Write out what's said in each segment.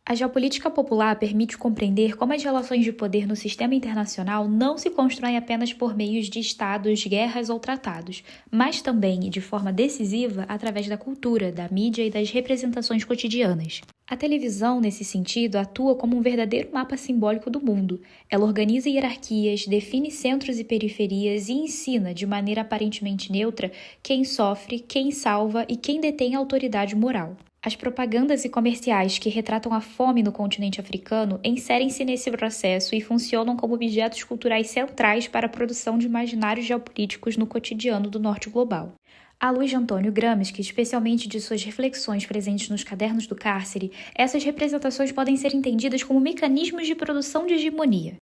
A geopolítica popular permite compreender como as relações de poder no sistema internacional não se constroem apenas por meios de estados, guerras ou tratados, mas também, de forma decisiva, através da cultura, da mídia e das representações cotidianas. A televisão, nesse sentido, atua como um verdadeiro mapa simbólico do mundo. Ela organiza hierarquias, define centros e periferias e ensina, de maneira aparentemente neutra, quem sofre, quem salva e quem detém a autoridade moral. As propagandas e comerciais que retratam a fome no continente africano inserem-se nesse processo e funcionam como objetos culturais centrais para a produção de imaginários geopolíticos no cotidiano do norte global. À luz de Antônio Gramsci, especialmente de suas reflexões presentes nos Cadernos do Cárcere, essas representações podem ser entendidas como mecanismos de produção de hegemonia.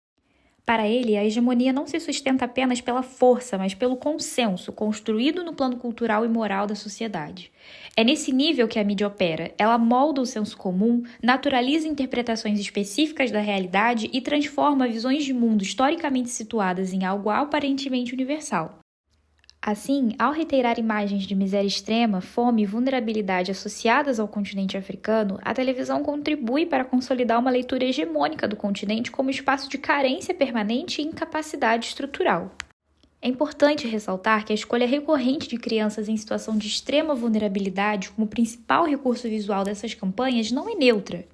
Para ele, a hegemonia não se sustenta apenas pela força, mas pelo consenso construído no plano cultural e moral da sociedade. É nesse nível que a mídia opera. Ela molda o senso comum, naturaliza interpretações específicas da realidade e transforma visões de mundo historicamente situadas em algo aparentemente universal. Assim, ao reiterar imagens de miséria extrema, fome e vulnerabilidade associadas ao continente africano, a televisão contribui para consolidar uma leitura hegemônica do continente como espaço de carência permanente e incapacidade estrutural. É importante ressaltar que a escolha recorrente de crianças em situação de extrema vulnerabilidade como principal recurso visual dessas campanhas não é neutra.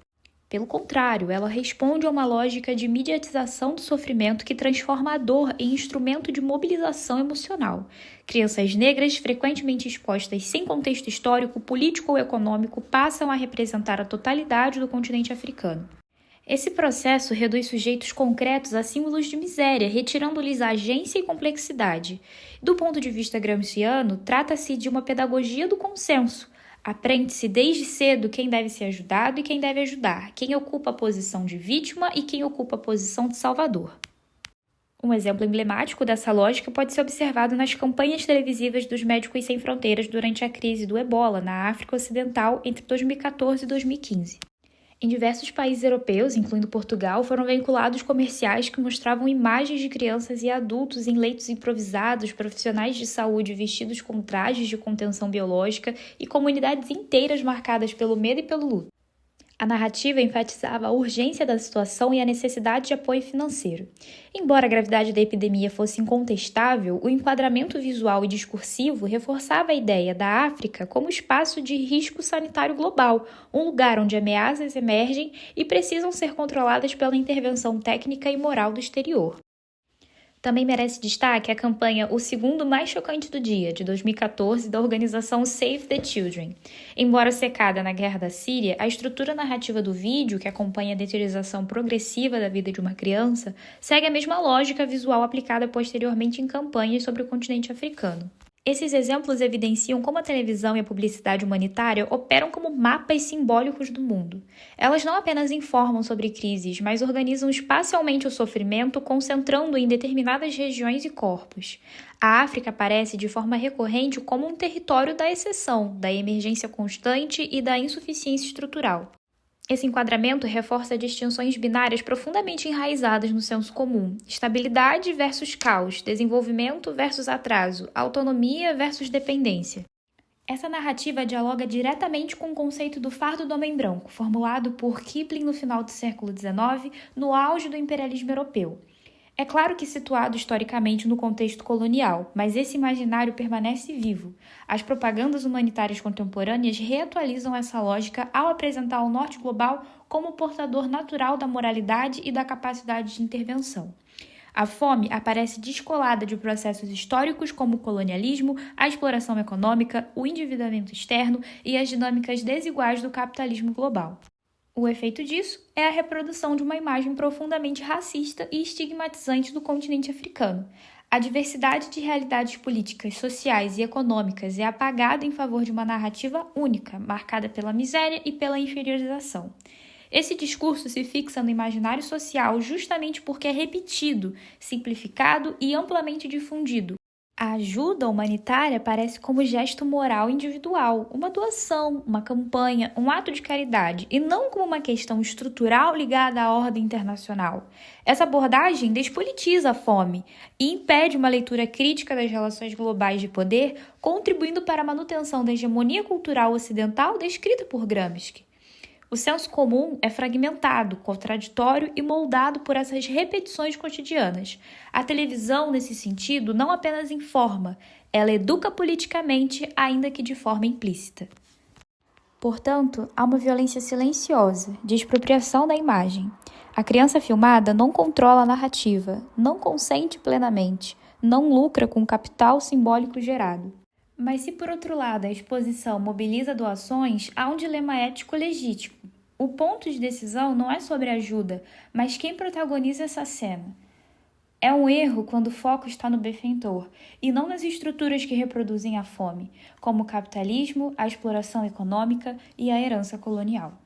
Pelo contrário, ela responde a uma lógica de mediatização do sofrimento que transforma a dor em instrumento de mobilização emocional. Crianças negras, frequentemente expostas sem contexto histórico, político ou econômico, passam a representar a totalidade do continente africano. Esse processo reduz sujeitos concretos a símbolos de miséria, retirando-lhes agência e complexidade. Do ponto de vista gramsciano, trata-se de uma pedagogia do consenso. Aprende-se desde cedo quem deve ser ajudado e quem deve ajudar, quem ocupa a posição de vítima e quem ocupa a posição de salvador. Um exemplo emblemático dessa lógica pode ser observado nas campanhas televisivas dos Médicos Sem Fronteiras durante a crise do Ebola na África Ocidental entre 2014 e 2015. Em diversos países europeus, incluindo Portugal, foram veiculados comerciais que mostravam imagens de crianças e adultos em leitos improvisados, profissionais de saúde vestidos com trajes de contenção biológica e comunidades inteiras marcadas pelo medo e pelo luto. A narrativa enfatizava a urgência da situação e a necessidade de apoio financeiro. Embora a gravidade da epidemia fosse incontestável, o enquadramento visual e discursivo reforçava a ideia da África como espaço de risco sanitário global, um lugar onde ameaças emergem e precisam ser controladas pela intervenção técnica e moral do exterior. Também merece destaque a campanha O Segundo Mais Chocante do Dia, de 2014, da organização Save the Children. Embora secada na Guerra da Síria, a estrutura narrativa do vídeo, que acompanha a deterioração progressiva da vida de uma criança, segue a mesma lógica visual aplicada posteriormente em campanhas sobre o continente africano. Esses exemplos evidenciam como a televisão e a publicidade humanitária operam como mapas simbólicos do mundo. Elas não apenas informam sobre crises, mas organizam espacialmente o sofrimento, concentrando-o em determinadas regiões e corpos. A África aparece de forma recorrente como um território da exceção, da emergência constante e da insuficiência estrutural. Esse enquadramento reforça distinções binárias profundamente enraizadas no senso comum: estabilidade versus caos, desenvolvimento versus atraso, autonomia versus dependência. Essa narrativa dialoga diretamente com o conceito do fardo do homem branco, formulado por Kipling no final do século XIX, no auge do imperialismo europeu. É claro que situado historicamente no contexto colonial, mas esse imaginário permanece vivo. As propagandas humanitárias contemporâneas reatualizam essa lógica ao apresentar o norte global como portador natural da moralidade e da capacidade de intervenção. A fome aparece descolada de processos históricos como o colonialismo, a exploração econômica, o endividamento externo e as dinâmicas desiguais do capitalismo global. O efeito disso é a reprodução de uma imagem profundamente racista e estigmatizante do continente africano. A diversidade de realidades políticas, sociais e econômicas é apagada em favor de uma narrativa única, marcada pela miséria e pela inferiorização. Esse discurso se fixa no imaginário social justamente porque é repetido, simplificado e amplamente difundido. A ajuda humanitária aparece como gesto moral individual, uma doação, uma campanha, um ato de caridade, e não como uma questão estrutural ligada à ordem internacional. Essa abordagem despolitiza a fome e impede uma leitura crítica das relações globais de poder, contribuindo para a manutenção da hegemonia cultural ocidental descrita por Gramsci. O senso comum é fragmentado, contraditório e moldado por essas repetições cotidianas. A televisão, nesse sentido, não apenas informa, ela educa politicamente, ainda que de forma implícita. Portanto, há uma violência silenciosa, de expropriação da imagem. A criança filmada não controla a narrativa, não consente plenamente, não lucra com o capital simbólico gerado. Mas se, por outro lado, a exposição mobiliza doações, há um dilema ético legítimo. O ponto de decisão não é sobre a ajuda, mas quem protagoniza essa cena. É um erro quando o foco está no benfeitor e não nas estruturas que reproduzem a fome, como o capitalismo, a exploração econômica e a herança colonial.